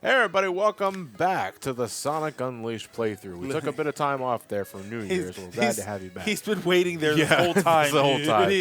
Hey everybody, welcome back to the Sonic Unleashed playthrough. We took a bit of time off there for New Year's. We're glad to have you back. He's been waiting there this whole time. the whole time.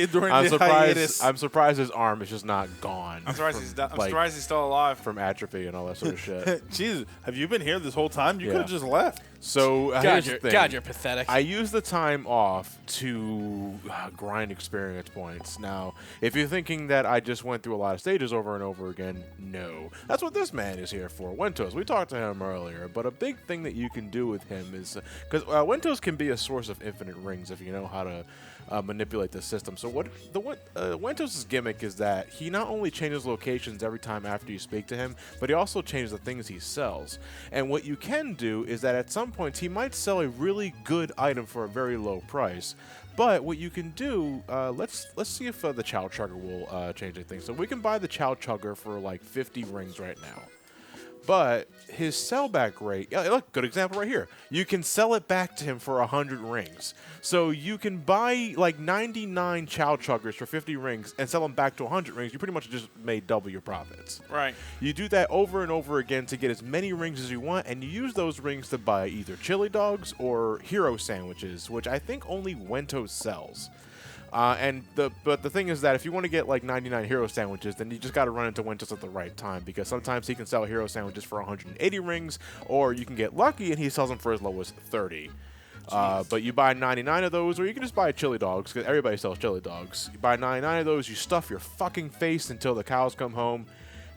Hiatus. I'm surprised his arm is just not gone. I'm surprised he's still alive from atrophy and all that sort of shit. Jesus, have you been here this whole time? You could have just left. So here's the thing. God, you're pathetic. I use the time off to grind experience points. Now, if you're thinking that I just went through a lot of stages over and over again, no. That's what this man is here for. Wentos, we talked to him earlier, but a big thing that you can do with him is because Wentos can be a source of infinite rings if you know how to manipulate the system. So Wentos' gimmick is that he not only changes locations every time after you speak to him, but he also changes the things he sells. And what you can do is that at some points he might sell a really good item for a very low price. But what you can do, let's see if the Chow Chugger will change anything. So we can buy the Chow Chugger for like 50 rings right now. But his sellback rate, look, good example right here. You can sell it back to him for 100 rings. So you can buy like 99 Chow Chuggers for 50 rings and sell them back to 100 rings. You pretty much just made double your profits. Right. You do that over and over again to get as many rings as you want, and you use those rings to buy either chili dogs or hero sandwiches, which I think only Wentos sells. But the thing is that if you want to get like 99 hero sandwiches, then you just got to run into Wentos at the right time, because sometimes he can sell hero sandwiches for 180 rings, or you can get lucky and he sells them for as low as 30. But you buy 99 of those, or you can just buy chili dogs, because everybody sells chili dogs. You buy 99 of those, you stuff your fucking face until the cows come home,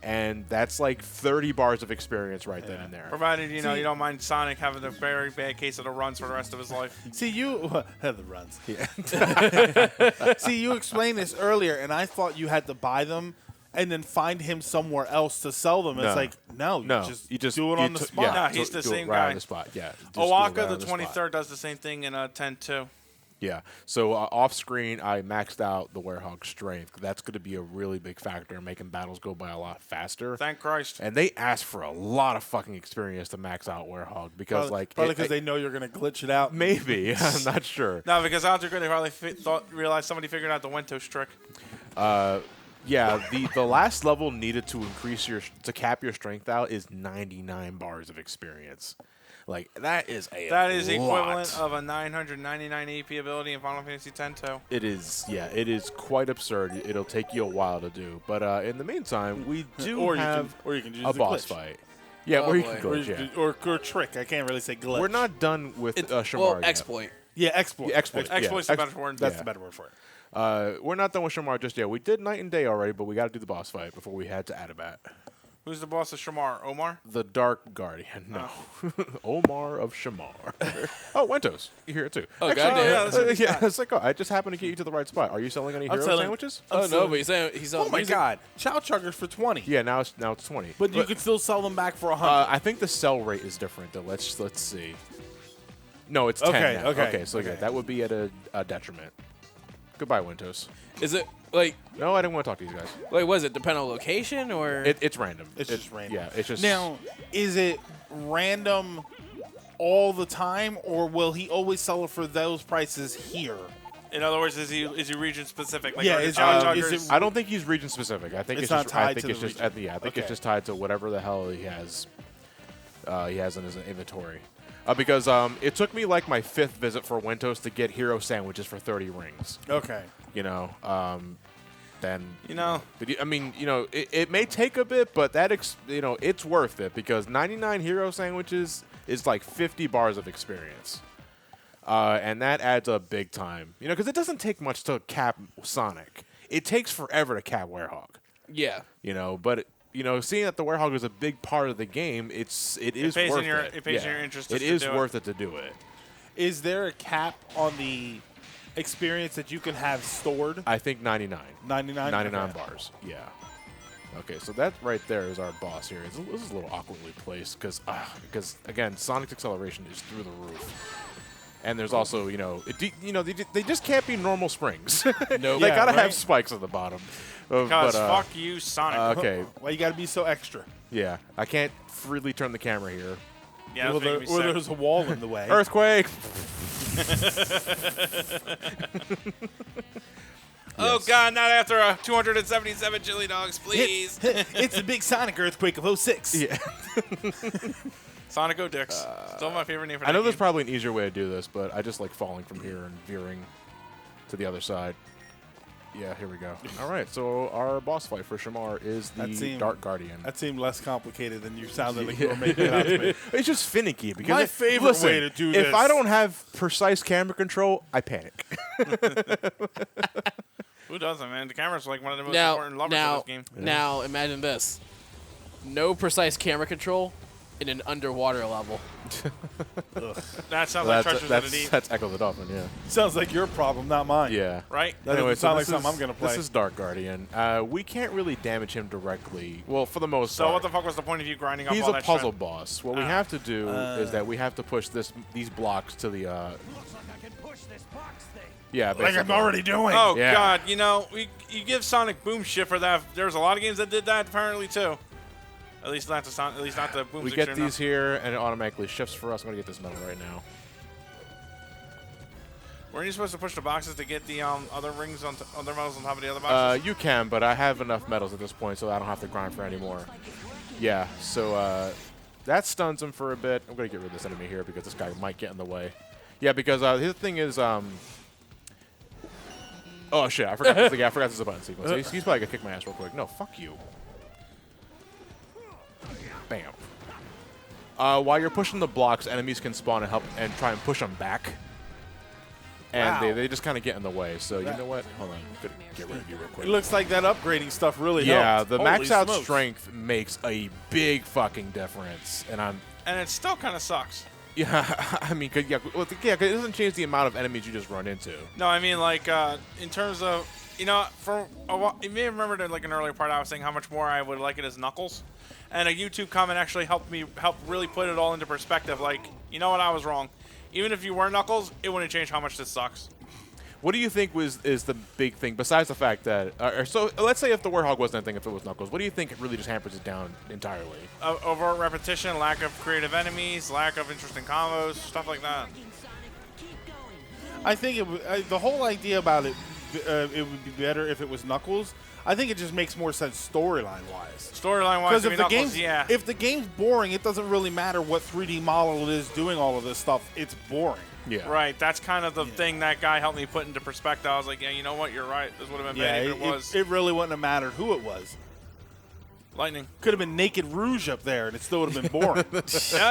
and that's like 30 bars of experience right then and there. Provided, you don't mind Sonic having a very bad case of the runs for the rest of his life. See, the runs. Yeah. See, you explained this earlier, and I thought you had to buy them and then find him somewhere else to sell them. It's like, no, you just do it on the spot. Yeah, no, he's the same right guy. On the spot. Yeah. Owaka, the 23rd, does the same thing in 10-2. Yeah. So off screen, I maxed out the Werehog strength. That's going to be a really big factor in making battles go by a lot faster. Thank Christ. And they asked for a lot of fucking experience to max out Werehog because, probably because they know you're going to glitch it out. Maybe. I'm not sure. No, because after they probably realized somebody figured out the Wentos trick. Yeah, the last level needed to to cap your strength out is 99 bars of experience. Like, that is equivalent of a 999 AP ability in Final Fantasy X-2. It is, yeah, it is quite absurd. It'll take you a while to do. But in the meantime, we do have a boss fight. Yeah, or you can glitch, yeah. Or trick. I can't really say glitch. We're not done with Shamar Well, yet. exploit. Yeah, exploit. Exploit's the better word. That's the better word for it. We're not done with Shamar just yet. We did Night and Day already, but we got to do the boss fight before we head to Adabat. Who's the boss of Shamar? Omar? The Dark Guardian. No. Omar of Shamar. Oh, Wentos. You hear it too. Oh, goddamn. Yeah, it's like, I just happened to get you to the right spot. Are you selling any hero sandwiches? No, but he's oh my God. Chow Chuggers for 20. Yeah, now it's 20. But you could still sell them back for 100. I think the sell rate is different, though. Let's see. No, it's 10 now. Okay, so yeah, that would be at a detriment. Goodbye, Wentos. Is it, like... No, I didn't want to talk to these guys. Like, was it depend on location, or...? It's random. It's just random. Yeah, it's just... Now, is it random all the time, or will he always sell it for those prices here? In other words, is he region specific? Like, yeah, I don't think he's region specific. I think it's not just tied I think to it's just it's just tied to whatever the hell he has in his inventory. Because it took me like my 5th visit for Wentos to get hero sandwiches for 30 rings. Okay. Then I mean, it may take a bit, but it's worth it, because 99 hero sandwiches is like 50 bars of experience, and that adds up big time. Because it doesn't take much to cap Sonic. It takes forever to cap Werehog. Yeah. But. Seeing that the Werehog is a big part of the game, it is worth it. It pays in your interest. It is worth it to do it. Is there a cap on the experience that you can have stored? I think 99. 99? 99 bars, yeah. Okay, so that right there is our boss here. This is a little awkwardly placed because, again, Sonic's acceleration is through the roof. And there's also, they just can't be normal springs. No, they gotta have spikes at the bottom. Because fuck you, Sonic. Okay. Why you gotta be so extra? Yeah, I can't freely turn the camera here. Yeah, or there's a wall in the way. Earthquake. Oh, God, not after a 277 chili dogs, please. It's the big Sonic earthquake of 06. Yeah. Sonic O'Dix. Still my favorite name for that I know there's game. probably an easier way to do this, but I just like falling from here and veering to the other side. Yeah, here we go. All right, so our boss fight for Shamar is the Dark Guardian. That seemed less complicated than you sounded like you were making it out to me. It's just finicky because My favorite way to do this. If I don't have precise camera control, I panic. Who doesn't, man? The camera's like one of the most important levers of this game. Now, imagine this. No precise camera control in an underwater level. That sounds like Treasures of the Deep. That's Echo the Dolphin, yeah. Sounds like your problem, not mine. Yeah. Right? That doesn't sound like something I'm going to play. This is Dark Guardian. We can't really damage him directly. Well, for the most So part. what the fuck was the point of you grinding up He's all a that puzzle shit? boss. What we have to do is that we have to push these blocks to the... Looks like I can push this box thing. Yeah, Like basically. I'm already doing. Oh, Yeah. God. You know, you give Sonic Boom shit for that. There's a lot of games that did that, apparently, too. At least not the Boom We get these here, and it automatically shifts for us. I'm going to get this medal right now. Weren't you supposed to push the boxes to get the other rings other medals on top of the other boxes? You can, but I have enough medals at this point, so I don't have to grind for any more. Yeah, so that stuns him for a bit. I'm going to get rid of this enemy here because this guy might get in the way. Yeah, because his thing is... oh, shit. I forgot this is a button sequence. He's probably going to kick my ass real quick. No, fuck you. Bam. While you're pushing the blocks, enemies can spawn and help and try and push them back. And Wow. they just kind of get in the way. So, you know what? Hold on. I'm going to get rid of you real quick. It looks like that upgrading stuff really Yeah, helped. the Holy max out smokes. strength makes a big fucking difference. And I'm... And it still kind of sucks. Yeah, I mean, 'cause it doesn't change the amount of enemies you just run into. No, I mean, like, in terms of, you know, for a while, you may have remembered in, like, an earlier part I was saying how much more I would like it as Knuckles. And a YouTube comment actually helped really put it all into perspective. Like, you know what, I was wrong. Even if you were Knuckles, it wouldn't change how much this sucks. What do you think is the big thing, besides the fact that... so, let's say if the Werehog wasn't a thing, if it was Knuckles, what do you think really just hampers it down entirely? Overt repetition, lack of creative enemies, lack of interesting combos, stuff like that. I think the whole idea about it would be better if it was Knuckles. I think it just makes more sense storyline-wise. Storyline-wise, Because if the game's boring, it doesn't really matter what 3D model it is doing all of this stuff. It's boring. Yeah. Right, that's kind of the thing that guy helped me put into perspective. I was like, yeah, you know what, you're right. This would have been bad if it was. It really wouldn't have mattered who it was. Lightning. Could have been Naked Rouge up there, and it still would have been boring. Yeah,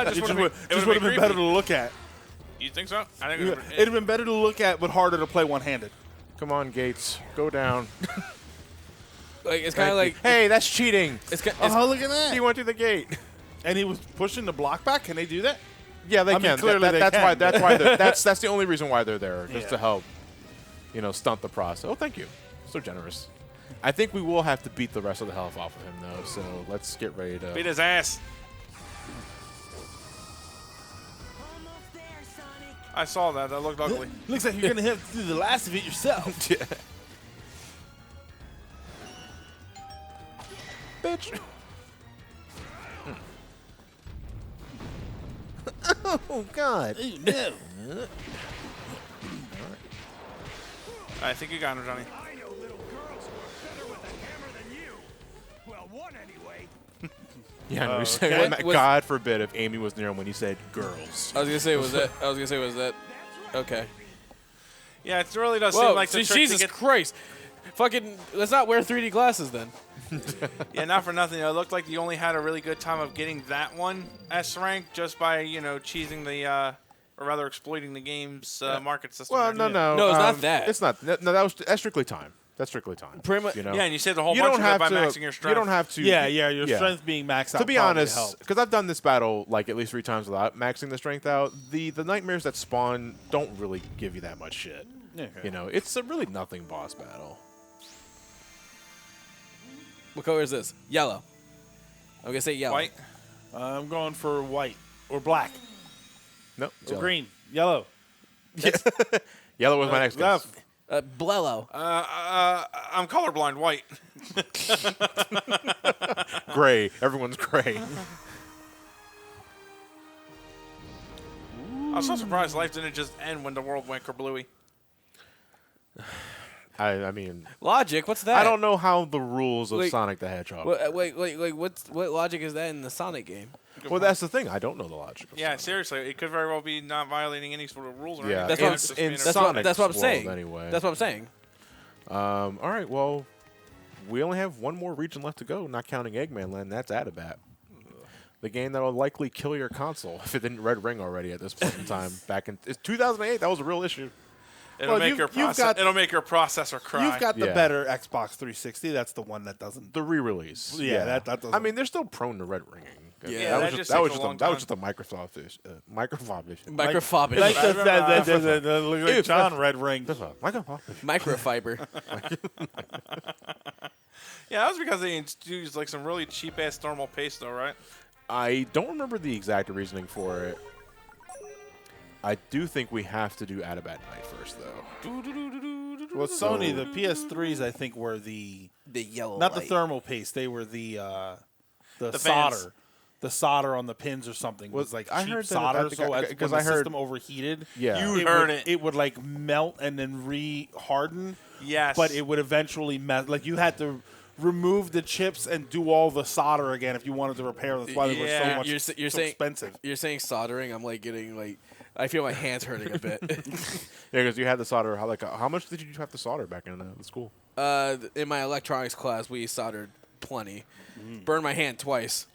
it just would have been better to look at. You think so? I think It'd have been better to look at, but harder to play one-handed. Come on, Gates. Go down. Like it's kind of like Hey, that's cheating. Oh, look at that! He went through the gate. And he was pushing the block back. Can they do that? Yeah, they I mean, can. clearly they that's can. why. That's why. That's the only reason why they're there, just Yeah. to help, stunt the process. Oh, thank you. So generous. I think we will have to beat the rest of the health off of him, though. So let's get ready to beat his ass. Almost there, Sonic. I saw that. That looked ugly. Looks like you're gonna have to do the last of it yourself. Yeah. Bitch. Oh God. No. I think you got him, Johnny. I know little girls who are better with a hammer than you. Well, one anyway. Yeah, no, Oh, we said, okay. God forbid if Amy was near him when he said girls. I was gonna say was that. Okay. Yeah, it really does Whoa, seem like the trick Jesus to get. Christ! Fucking, let's not wear 3D glasses then. Yeah, not for nothing. It looked like you only had a really good time of getting that one S rank just by cheesing the, or rather exploiting the game's market system. Well, there. no. No, it's not that. It's not. No, that's strictly time. That's strictly time. Pretty much. Yeah, and you saved the whole You bunch don't of it have by to. maxing your strength. You don't have to. Yeah, your strength being maxed out. To be probably honest, helped. because I've done this battle like at least 3 times without maxing the strength out, the nightmares that spawn don't really give you that much shit. Okay. It's a really nothing boss battle. What color is this? Yellow. I'm gonna say yellow. White. I'm going for white or black Nope. or green, yellow. Yellow was my next guess. Left. Blello. I'm colorblind. White. Gray. Everyone's gray. I'm so surprised life didn't just end when the world went kerblooey. I mean, Logic? What's that? I don't know how the rules of Wait. Sonic the Hedgehog. Wait, what logic is that in the Sonic game? Well, that's the thing. I don't know the logic. Of Yeah, Sonic. seriously, it could very well be not violating any sort of rules or Yeah, anything. That's It what I'm- could just in be an Sonic's That's what I'm saying. world, anyway. That's what I'm saying. All right. Well, we only have one more region left to go, not counting Eggman Land. That's Adabat. The game that will likely kill your console if it didn't Red Ring already at this point in time. Back in 2008, that was a real issue. It'll Well, make your it'll make your processor cry. You've got the Yeah. better Xbox 360. That's the one that doesn't. The re-release. Yeah, that doesn't. I mean, they're still prone to red ringing. Yeah, that that was just that was takes a just a, long that was time. just a Microsoft issue. Microsoft issue. Microfiber. like I remember the John Red Ring. Microsoft. Microfiber. Yeah, that was because they used like some really cheap ass thermal paste, though, right? I don't remember the exact reasoning for it. I do think we have to do Adabat Night first, though. Well, Sony, the PS3s, I think, were the yellow. not the thermal paste. They were the fans. solder. The solder on the pins or something was like I cheap heard that- solder. I think So I- as 'cause when I the heard- system overheated, Yeah. You heard it. It would like melt and then re-harden. Yes. But it would eventually melt. Like you had to remove the chips and do all the solder again if you wanted to repair them. That's why they were so Yeah. much You're so saying expensive. You're saying soldering. I'm like getting like. I feel my hands hurting a bit. Yeah, because you had the solder. How much did you have to solder back in the school? In my electronics class, we soldered plenty. Burned my hand twice.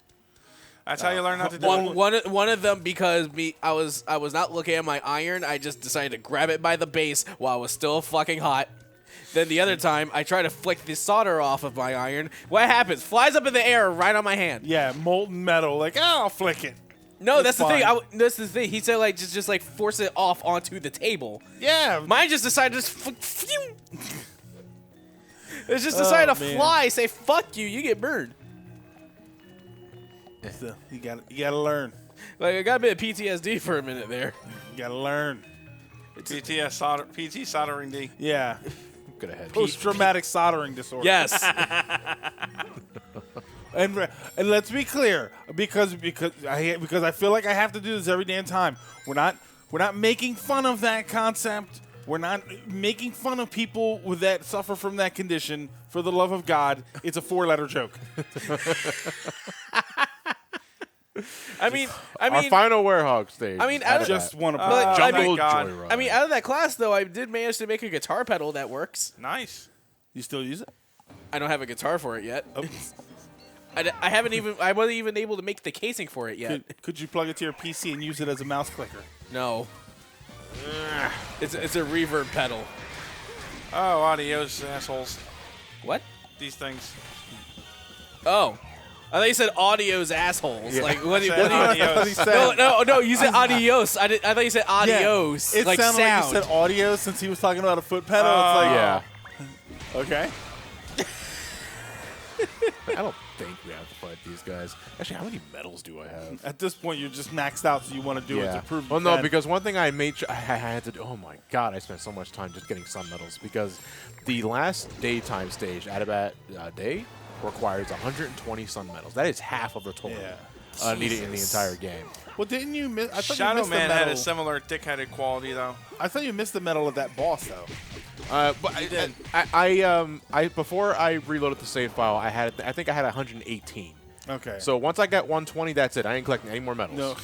That's how you learn not to do it. One of them because I was not looking at my iron. I just decided to grab it by the base while it was still fucking hot. Then the other time, I try to flick the solder off of my iron. What happens? Flies up in the air right on my hand. Yeah, molten metal. Like, I'll flick it. No, that's the thing. fine. That's the thing. He said like just like force it off onto the table. Yeah. Mine just decided to just it just decided to man. fly. Say fuck you. You get burned. So, you gotta learn. Like I got a bit of PTSD for a minute there. You gotta learn. PT soldering D. Yeah. Good ahead. Post-traumatic soldering disorder. Yes. And let's be clear, because I feel like I have to do this every damn time. We're not making fun of that concept. We're not making fun of people that suffer from that condition. For the love of God, it's a 4-letter joke. I mean, Our final Werehog stage. I mean, is I Adabat. Just want to But, Jungle God. Joyride. I mean, out of that class though, I did manage to make a guitar pedal that works. Nice. You still use it? I don't have a guitar for it yet. Oh. I wasn't even able to make the casing for it yet. Could you plug it to your PC and use it as a mouse clicker? No. It's a reverb pedal. Oh, adios, assholes. What? These things. Oh. I thought you said audio's assholes. Yeah. Like what? I do you- said what do you? adios. No. You said adios. I thought you said adios. It like sounded sound. like you said audio since he was talking about a foot pedal. Oh. It's like, Yeah. okay. I don't think we have to fight these guys. Actually, how many medals do I have? At this point, you're just maxed out, so you want to do it to prove. Well, you no, can. because one thing I made sure I had to do. Oh my God, I spent so much time just getting sun medals because the last daytime stage, Adabat Day, requires 120 sun medals. That is half of the total needed in the entire game. Well, didn't you miss? I thought you Shadow missed the Man had medal. a similar dick-headed quality, though. I thought you missed the medal of that boss, though. But I before I reloaded the save file, I think I had 118. Okay. So once I got 120, that's it. I ain't collecting any more medals. No.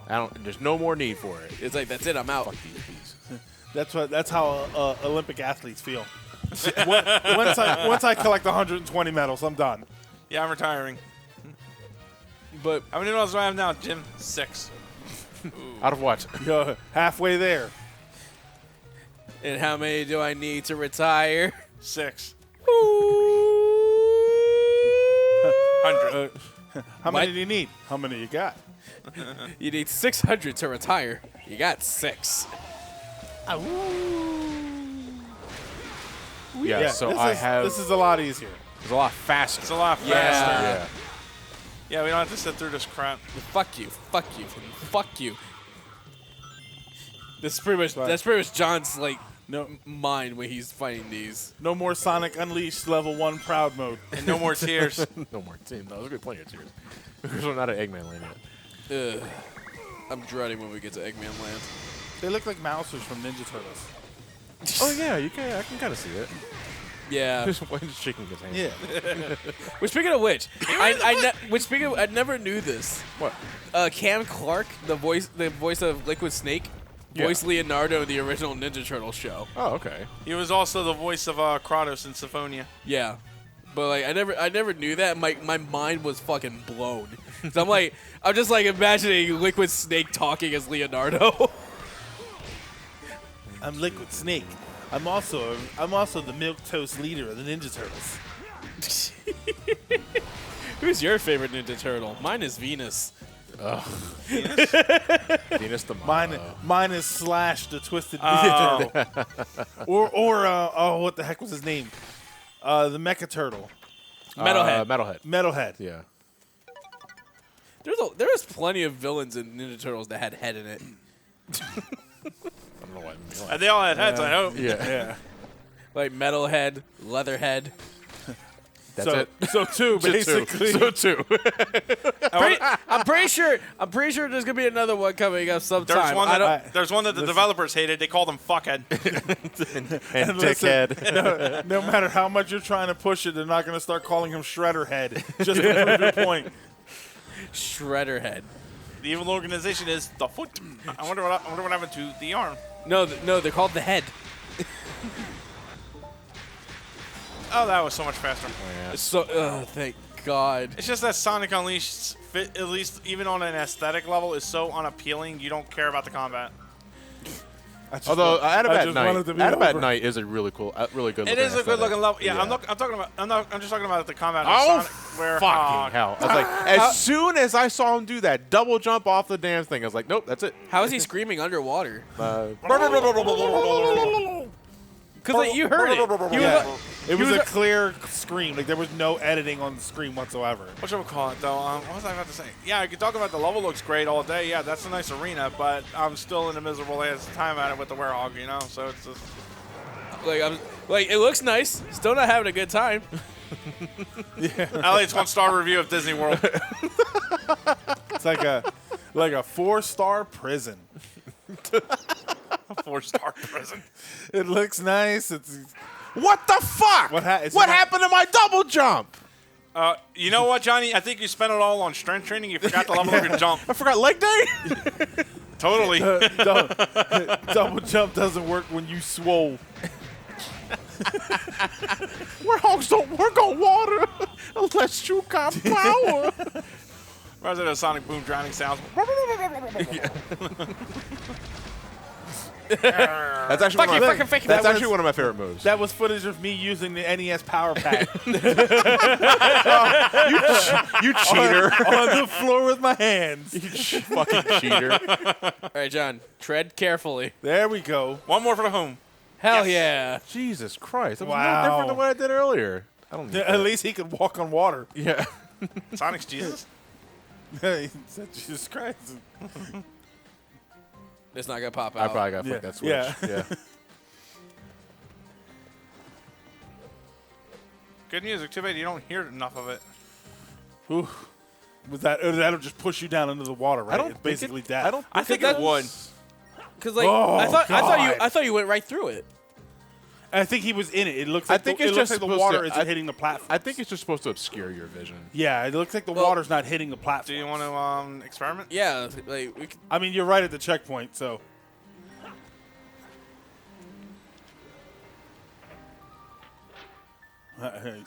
I don't. There's no more need for it. It's like that's it. I'm out. Fuck these bees. That's how Olympic athletes feel. once I collect 120 medals, I'm done. Yeah, I'm retiring. But How many medals do I have now, Jim? 6. Out of what? You're halfway there. and how many do I need to retire? 6. 100. How What? many do you need? How many you got? You need 600 to retire. You got 6. Yeah. So This is a lot easier. It's a lot faster. It's a lot Yeah. faster. Yeah. Yeah, we don't have to sit through this crap. Fuck you. Fuck you. Fuck you. That's pretty much John's like No, mind when he's fighting these. no more Sonic Unleashed Level 1 Proud Mode. And no more tears. No more team. No, there's gonna be plenty of tears. Because we're not at Eggman Land yet. Ugh. I'm dreading when we get to Eggman Land. They look like Mousers from Ninja Turtles. Oh yeah, you can. I can kind of see it. Yeah. Just shaking his hand. Yeah. Well, speaking of which, I never knew this. What? Cam Clark, the voice of Liquid Snake, voiced Leonardo in the original Ninja Turtles show. Oh, okay. He was also the voice of Kratos in Symphonia. Yeah, but like I never knew that. My mind was fucking blown. So I'm just like imagining Liquid Snake talking as Leonardo. I'm Liquid Snake. I'm also the milquetoast leader of the Ninja Turtles. Who's your favorite Ninja Turtle? Mine is Venus. Venus the Mine is Slash, the Twisted Ninja Turtle. Or what the heck was his name? The Mecha Turtle. Metalhead. Metalhead. Yeah. There was plenty of villains in Ninja Turtles that had head in it. I don't know what. And they all had heads, I hope. Yeah. Like Metalhead, Leatherhead. That's it. So two, basically. So two. I'm pretty sure there's gonna be another one coming up sometime. There's one that the developers hated. They called him Fuckhead. and Dickhead. No matter how much you're trying to push it, they're not going to start calling him Shredderhead. Just to prove your point. Shredderhead. The evil organization is the foot. I wonder what happened to the arm. No, they're called the Head. Oh, that was so much faster. So, thank God. It's just that Sonic Unleashed, at least even on an aesthetic level, is so unappealing. You don't care about the combat. Although Adabat Night is a really cool, really good. It is a good looking level. Yeah, I'm just talking about the combat. Of Sonic, fucking hell! I was like, as soon as I saw him do that double jump off the damn thing, I was like, nope, that's it. How is he screaming underwater? Because like, you heard it. It was a clear scream. Like there was no editing on the screen whatsoever. What should we call it though? What was I about to say? Yeah, I could talk about the level looks great all day. Yeah, that's a nice arena, but I'm still in a miserable ass time at it with the Werehog, you know. So it's just like it looks nice. Still not having a good time. Elliot's 1-star review of Disney World. It's like a 4-star prison. A 4-star prison. It looks nice. It's what the fuck? What happened to my double jump? You know what, Johnny? I think you spent it all on strength training. You forgot the level of your jump. I forgot leg day. Totally. Double jump doesn't work when you swole. Werehogs don't work on water unless you got power. Where's it? A Sonic Boom drowning sounds. That's actually one of my favorite moves. That was footage of me using the NES Power Pad. You cheater. On the floor with my hands. You fucking cheater. All right, John, tread carefully. There we go. One more for the home. Hell yeah. Jesus Christ. That was Wow. no different than what I did earlier. I don't At least he could walk on water. Yeah. Sonic's Jesus? He said, Jesus Christ. It's not gonna pop I out. probably got to flick that switch. Yeah. Good music. Too bad you don't hear enough of it. Ooh. That'll just push you down into the water, right? I don't It's basically think death. I think it would. Because like Oh, I thought you went right through it. I think he was in it. It looks like think it it's looks just like the supposed water to- isn't hitting the platform. I think it's just supposed to obscure your vision. Yeah, it looks like the Well- water's not hitting the platform. Do you want to experiment? Yeah, like we could, I mean, you're right at the checkpoint, so.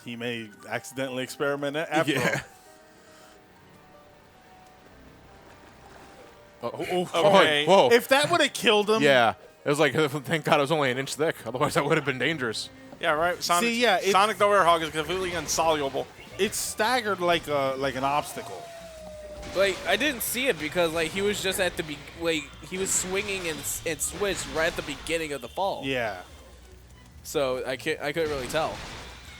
He may accidentally experiment after all. Okay. Whoa. If that would have killed him, Yeah. It was like, thank God it was only an inch thick. Otherwise, that would have been dangerous. Yeah, right. Sonic, See, yeah, Sonic the Werehog is completely insoluble. it's staggered like an obstacle. like I didn't see it because like he was just at the he was swinging and switched right at the beginning of the fall. Yeah. So I couldn't really tell.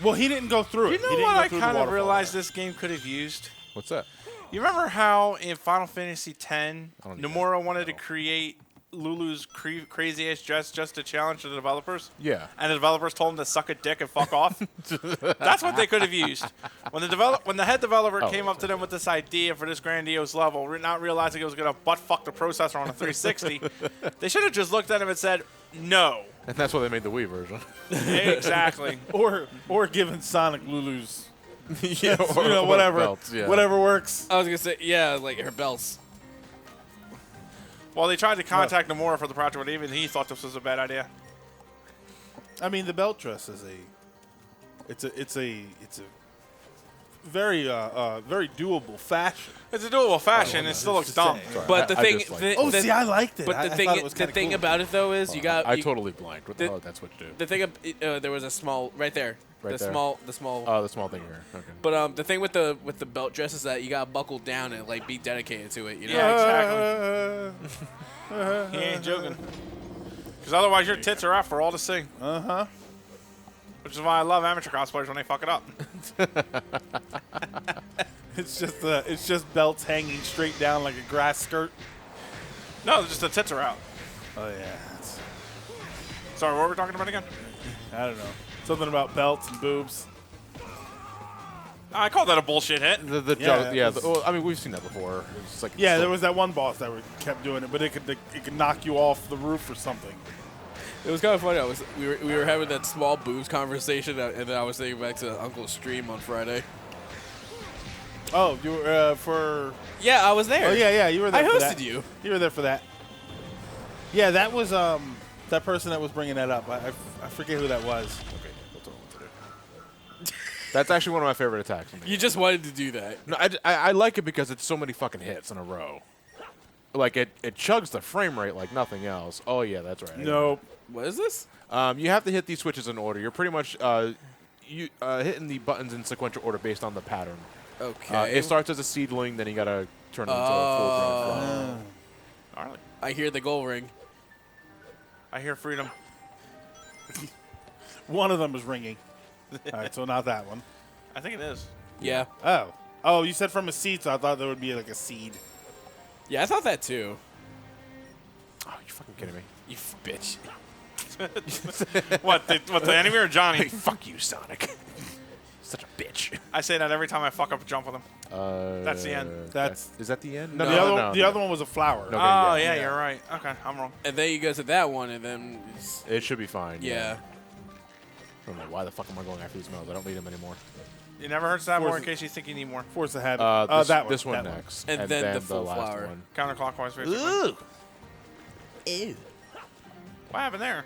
Well, he didn't go through it. You know He didn't what go I through the kind of waterfall realized there. this game could have used? What's that? You remember how in Final Fantasy X, don't know. Nomura wanted to create Lulu's crazy ass dress just to challenge the developers? Yeah. And the developers told him to suck a dick and fuck off? That's what they could have used. When the head developer came up to them with this idea for this grandiose level, not realizing it was going to butt fuck the processor on a 360, they should have just looked at him and said, no. And that's why they made the Wii version. Exactly. Or giving Sonic Lulu's. Yeah, Whatever. belts, yeah. Whatever works. I was gonna say, yeah, like her belts. Well, they tried to contact Nomura for the project, but even he thought this was a bad idea. I mean, the belt dress is it's a very very doable fashion. It's a doable fashion. It still looks dumb. Sorry, But the I thing, just like- See, I liked it. but I the thought thing, it was the kinda thing cool. about it though is I totally blanked. What the hell? That's what you do. the thing. There was a small right there. Right the there? small, the small. Oh, the small thing here. Okay. But the thing with the belt dress is that you gotta buckle down and like be dedicated to it. You know. Yeah, exactly. He ain't joking. Because otherwise your tits are out for all to see. Which is why I love amateur cosplayers when they fuck it up. It's just belts hanging straight down like a grass skirt. No, just the tits are out. Oh yeah. Sorry, what were we talking about again? I don't know. Something about belts and boobs. I call that a bullshit hit. Well, I mean, we've seen that before. It's like Yeah, there was that one boss that kept doing it, but it could knock you off the roof or something. It was kind of funny. We were having that small boobs conversation, and then I was thinking back to Uncle's stream on Friday. Oh, you were for? Yeah, I was there. Oh yeah, you were there. I for hosted that. you. You were there for that. Yeah, that was that person that was bringing that up. I forget who that was. Okay, we'll tell them what to do. That's actually one of my favorite attacks. You just wanted to do that. No, I like it because it's so many fucking hits in a row. Like it chugs the frame rate like nothing else. Oh yeah, that's right. Nope. What is this? You have to hit these switches in order. You're pretty much hitting the buttons in sequential order based on the pattern. Okay. It starts as a seedling, then you gotta turn it into a full-grown flower. Gnarly. I hear the goal ring. I hear freedom. One of them was ringing. All right, so not that one. I think it is. Yeah. Oh, you said from a seed, so I thought there would be like a seed. Yeah, I thought that too. Oh, you fucking kidding me? You bitch. What, the enemy or Johnny? Hey, fuck you, Sonic. Such a bitch. I say that every time I fuck up a jump with him. That's the end. Is that the end? No, No, the other one was a flower. No. Oh, Okay, yeah, yeah. you're right. Okay, I'm wrong. And then you go to that one, and then It should be fine. yeah. I'm like, why the fuck am I going after these males? I don't need them anymore. It never hurts to have more in case you think you need more. Force of habit. This one that next. And then the full last flower. one. Counterclockwise, basically. Ooh. Ew. What happened there?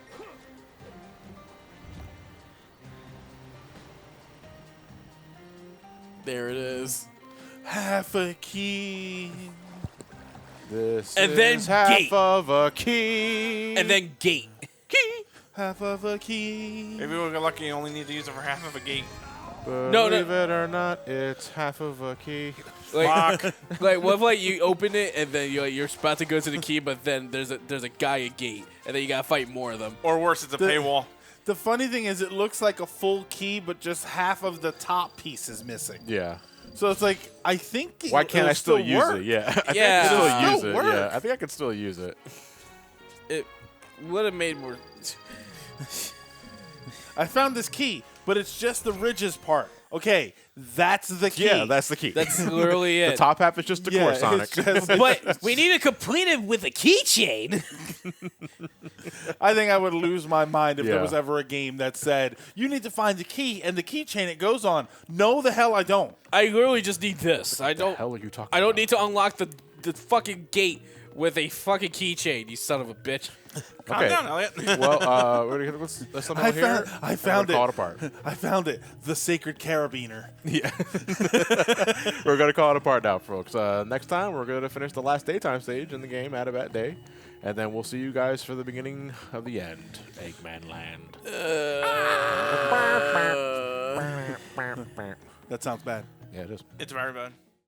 There it is. Half a key. This And is then half gate. of a key. And then gate. Half of a key. Maybe we'll get lucky and only need to use it for half of a gate. Believe it or not, it's half of a key. Like, like what if like you open it and then you're about to go to the key, but then there's a guy at gate, and then you gotta fight more of them. Or worse, it's a paywall. The funny thing is, it looks like a full key, but just half of the top piece is missing. Yeah. So it's like, I think. Why can't I still use work. it? Yeah. I think I Yeah. can It'll still use still it. work. Yeah. I think I could still use it. It would have made more. I found this key, but it's just the ridges part. Okay, that's the key. Yeah, that's the key. That's literally the it. top half is just the core Sonic. it's just- But we need to complete it with a keychain. I think I would lose my mind if there Yeah. was ever a game that said, you need to find the key and the keychain it goes on. No, the hell I don't. I literally just need this. I What the don't. hell are you talking I don't about? need to unlock the fucking gate with a fucking keychain. You son of a bitch. Calm down, Elliot. Well, let's let I know here. found We're gonna call it it. apart. I found it. The sacred carabiner. Yeah. We're going to call it apart now, folks. Next time, we're going to finish the last daytime stage in the game, Adabat Day. And then we'll see you guys for the beginning of the end, Eggman Land. That sounds bad. Yeah, it is. It's very bad.